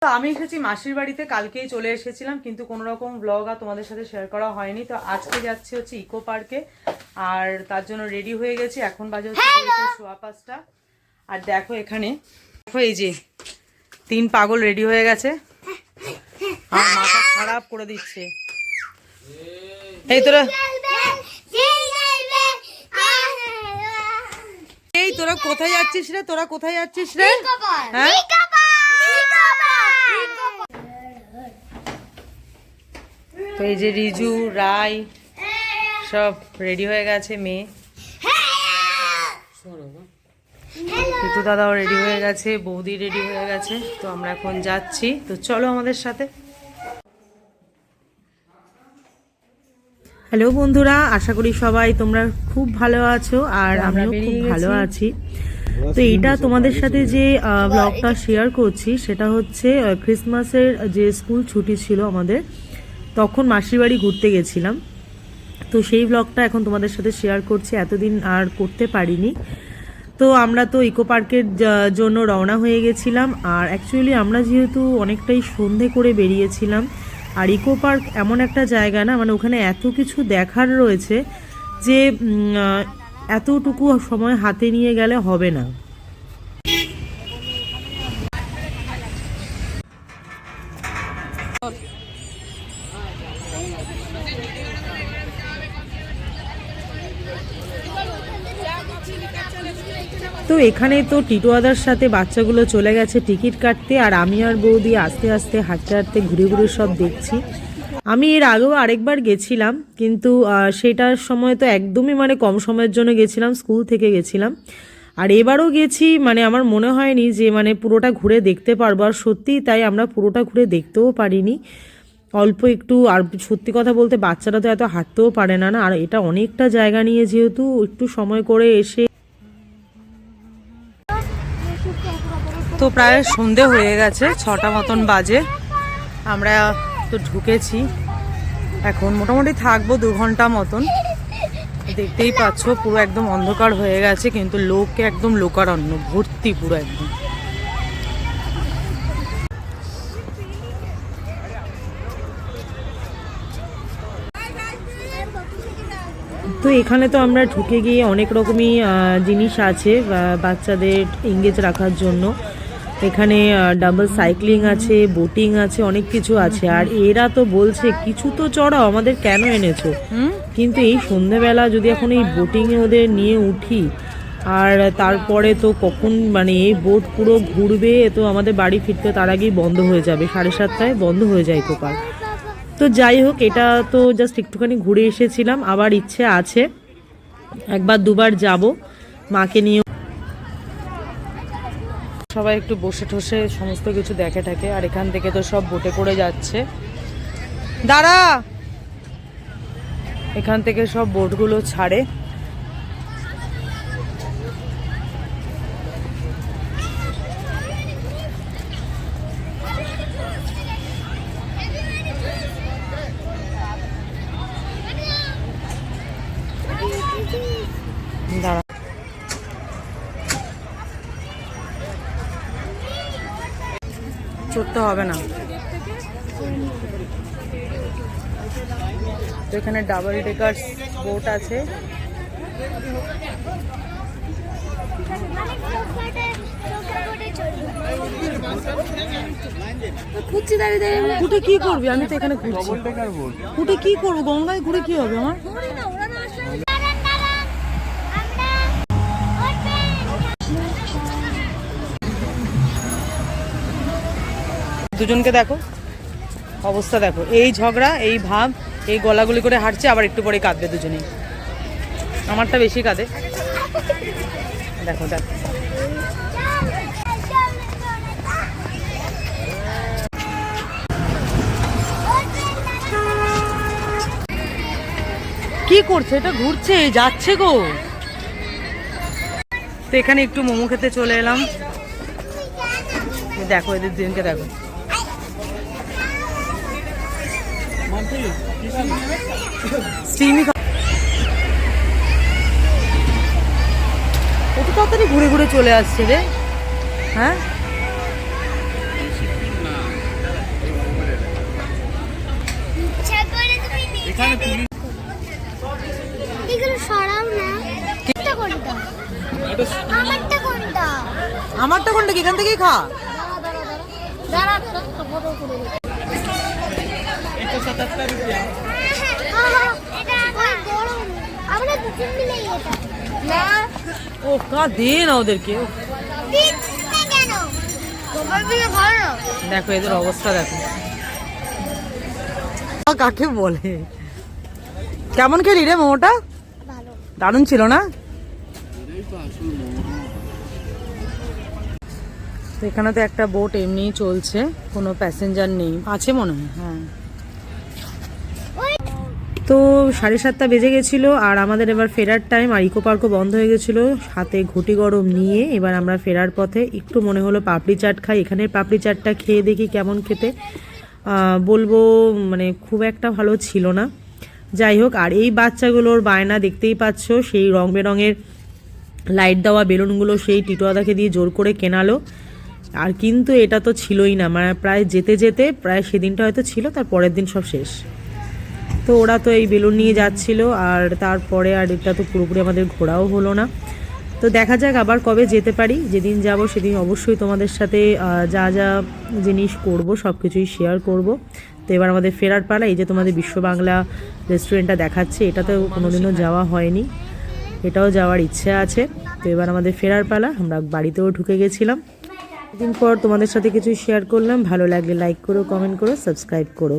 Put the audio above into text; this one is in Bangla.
তো আমি এসেছি মাসির বাড়িতে, কালকেই চলে এসেছিলাম, কিন্তু কোনো রকম ব্লগ আর তোমাদের সাথে শেয়ার করা হয়নি। তো আজকে যাচ্ছি হচ্ছে ইকো পার্কে, আর তার জন্য রেডি হয়ে গেছি। এখন বাজে হচ্ছে 5:15। আর দেখো এখানে, দেখো এই যে 3 পাগল রেডি হয়ে গেছে, আর মাথা খারাপ করে দিচ্ছে। এই তোরা কোথায় যাচ্ছিস রে? তোরা কোথায় যাচ্ছিস রে? হ্যাঁ, তো এই যে রিজু, রাই সব রেডি হয়ে গেছে। মেয়ে ঋতু দাদাও রেডি হয়ে গেছে, বৌদি রেডি হয়ে গেছে। তো আমরা এখন যাচ্ছি, তো চলো আমাদের সাথে। হ্যালো বন্ধুরা, আশা করি সবাই তোমরা খুব ভালো আছো, আর আমিও খুব ভালো আছি। তো এইটা তোমাদের সাথে যে ব্লগটা শেয়ার করছি, সেটা হচ্ছে ক্রিসমাসের যে স্কুল ছুটি ছিল আমাদের, তখন মাসির বাড়ি ঘুরতে গেছিলাম। তো সেই ব্লগটা এখন তোমাদের সাথে শেয়ার করছি, এতদিন আর করতে পারিনি। তো আমরা তো ইকো পার্কের জন্য রওনা হয়ে গেছিলাম। আর অ্যাকচুয়ালি আমরা যেহেতু অনেকটাই সন্ধে করে বেরিয়েছিলাম, আর ইকো পার্ক এমন একটা জায়গা না, মানে ওখানে এত কিছু দেখার রয়েছে যে এতটুকু সময় হাতে নিয়ে গেলে হবে না। তো এখানে তো টিটোয়াদার সাথে বাচ্চাগুলো চলে গেছে টিকিট কাটতে, আর আমি আর বৌদি আস্তে আস্তে হাঁটতে হাঁটতে ঘুরে ঘুরে সব দেখছি। আমি এর আগেও আরেকবার গেছিলাম, কিন্তু সেটার সময় তো একদমই মানে কম সময়ের জন্য গেছিলাম, স্কুল থেকে গেছিলাম। আর এবারও গেছি, মানে আমার মনে হয়নি যে মানে পুরোটা ঘুরে দেখতে পারবো, আর সত্যিই তাই, আমরা পুরোটা ঘুরে দেখতেও পারিনি, অল্প একটু। আর সত্যি কথা বলতে বাচ্চারা তো এত হাঁটতেও পারে না, আর এটা অনেকটা জায়গা নিয়ে, যেহেতু একটু সময় করে এসে। তো প্রায় সন্ধে হয়ে গেছে, 6টা মতন বাজে। আমরা তো ঢুকেছি, এখন মোটামুটি থাকবো 2 ঘন্টা মতন। দেখতেই পাচ্ছ পুরো একদম অন্ধকার হয়ে গেছে, কিন্তু লোকে একদম লোকারণ্য ভর্তি পুরো একদম। তো এখানে তো আমরা ঢুকে গিয়ে অনেক রকমই জিনিস আছে বাচ্চাদের এঙ্গেজ রাখার জন্য। এখানে ডাবল সাইক্লিং আছে, বোটিং আছে, অনেক কিছু আছে। আর এরা তো বলছে কিছু তো চড়াও, আমাদের কেন এনেছো? কিন্তু এই সন্ধেবেলা যদি এখন এই বোটিংয়ে ওদের নিয়ে উঠি, আর তারপরে তো কখন মানে এই বোট পুরো ঘুরবে, তো আমাদের বাড়ি ফিরতে তার আগেই বন্ধ হয়ে যাবে, 7:30টায় বন্ধ হয়ে যায় ইকো পার্ক। তো যাই হোক, এটা তো জাস্ট একটুখানি ঘুরে এসেছিলাম, আবার ইচ্ছে আছে 1-2বার যাব মাকে নিয়ে। সবাই একটু বসে ঠসে সমস্ত কিছু দেখে থাকে, আর এখান থেকে তো সব বোটে করে যাচ্ছে। দাঁড়া, এখান থেকে সব বোটগুলো ছাড়ে। দাঁড়া, চড়তে হবে না। তো এখানে ডাবল ডেকার বোট আছে। ঘুরছি দাঁড়িয়ে দাঁড়িয়ে, ঘুরে কি করবি? আমি তো এখানে ঘুরছি, ঘুরে কি করবো? গঙ্গায় ঘুরে কি হবে আমার? দুজনকে দেখো অবস্থা, দেখো এই ঝগড়া, এই ভাব, এই গলাগুলি করে হাঁটছে, আবার একটু পরে কাঁদবে দুজনেই। আমারটা বেশি কাঁদে, দেখো দেখো। কি করছে এটা? ঘুরছে, যাচ্ছে গো। তো এখানে একটু মোমো খেতে চলে এলাম, দেখো এদের দুজনকে দেখো। কত তাড়াতাড়ি ঘুরে ঘুরে চলে আসছে রে। হ্যাঁ, নাকি এখান থেকেই খা। ও কা দে না ওদেরকে। দেখো এদের অবস্থা দেখো, কাকে বলে। কেমন খেলি রে মোমোটা? দারুণ ছিল না? এখানে তো একটা বোট এমনিই চলছে, কোনো প্যাসেঞ্জার নেই, আছে মনে হয়। হ্যাঁ, তো 7:30 বেজে গেছিলো আর আমাদের এবার ফেরার টাইম। আর ইকো পার্কও বন্ধ হয়ে গেছিলো। হাতে ঘটি গরম নিয়ে এবার আমরা ফেরার পথে একটু মনে হলো পাপড়ি চাট খাই। এখানের পাপড়ি চাটটা খেয়ে দেখি কেমন খেতে, বলবো মানে খুব একটা ভালো ছিল না। যাই হোক, আর এই বাচ্চাগুলোর বায়না দেখতেই পাচ্ছ, সেই রং বেরঙের লাইট দেওয়া বেলুনগুলো সেই টিটোয়াদাকে দিয়ে জোর করে কেনালো। আর কিন্তু এটা তো ছিলই না, মানে প্রায় যেতে যেতে প্রায় সেদিনটা হয়তো ছিল, তার পরের দিন সব শেষ। তো ওরা তো এই বেলুন নিয়ে যাচ্ছিল, আর তারপরে আর এটা তো পুরোপুরি আমাদের ঘোরাও হলো না। তো দেখা যাক আবার কবে যেতে পারি। যেদিন যাব সেদিন অবশ্যই তোমাদের সাথে যা যা জিনিস করব সব কিছুই শেয়ার করব। তো এবার আমাদের ফেরার পালা। এই যে তোমাদের বিশ্ব বাংলা রেস্টুরেন্টটা দেখাচ্ছে, এটা তো কোনোদিনও যাওয়া হয়নি, এটাও যাওয়ার ইচ্ছে আছে। তো এবার আমাদের ফেরার পালা। আমরা বাড়িতেও ঢুকে গেছিলাম। দিন পর তোমাদের সাথে কিছু শেয়ার করলাম। ভালো লাগলে লাইক করো, কমেন্ট করো, সাবস্ক্রাইব করো।